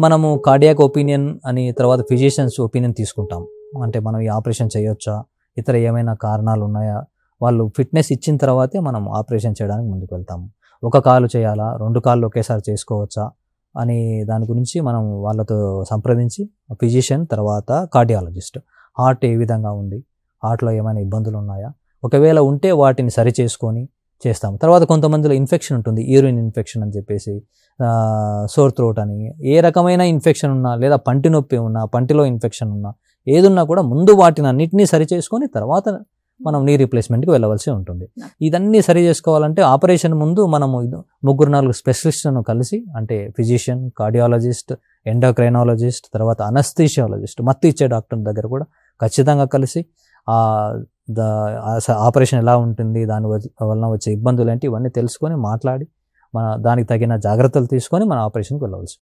మనము cardiac opinion అని తర్వాత ఫిజిషియన్స్ ఒపీనియన్ తీసుకుంటాం. అంటే మనం ఈ ఆపరేషన్ చేయొచ్చా, ఇతర ఏమైనా కారణాలు ఉన్నాయా, వాళ్ళు ఫిట్నెస్ ఇచ్చిన తర్వాతే మనం ఆపరేషన్ చేయడానికి ముందుకు వెళ్తాము. ఒక కాలు చేయాలా, 2 కాళ్ళు ఒకేసారి చేసుకోవచ్చా అని దాని గురించి మనం వాళ్ళతో సంప్రదించి ఫిజిషియన్ తర్వాత కార్డియాలజిస్ట్ హార్ట్ ఏ విధంగా ఉంది, హార్ట్లో ఏమైనా ఇబ్బందులు ఉన్నాయా, ఒకవేళ ఉంటే వాటిని సరి చేసుకొని చేస్తాము. తర్వాత కొంతమందిలో ఇన్ఫెక్షన్ ఉంటుంది, యూరిన్ ఇన్ఫెక్షన్ అని చెప్పేసి, సోర్ థ్రోట్ అని, ఏ రకమైన ఇన్ఫెక్షన్ ఉన్నా లేదా పంటి నొప్పి ఉన్నా, పంటిలో ఇన్ఫెక్షన్ ఉన్నా, ఏదున్నా కూడా ముందు వాటిని అన్నిటినీ సరి చేసుకొని తర్వాత మనం నీ రీప్లేస్మెంట్కి వెళ్ళవలసి ఉంటుంది. ఇదన్నీ సరి చేసుకోవాలంటే ఆపరేషన్ ముందు మనము 3-4 స్పెషలిస్ట్లను కలిసి, అంటే ఫిజిషియన్, కార్డియాలజిస్ట్, ఎండోక్రైనాలజిస్ట్, తర్వాత అనస్థీషియాలజిస్ట్, మత్తు ఇచ్చే డాక్టర్ దగ్గర కూడా ఖచ్చితంగా కలిసి ఆపరేషన్ ఎలా ఉంటుంది, దాని వలన వచ్చే ఇబ్బందులు ఏంటి, ఇవన్నీ తెలుసుకొని మాట్లాడి దానికి తగిన జాగ్రత్తలు తీసుకొని మన ఆపరేషన్కి వెళ్ళవలసి.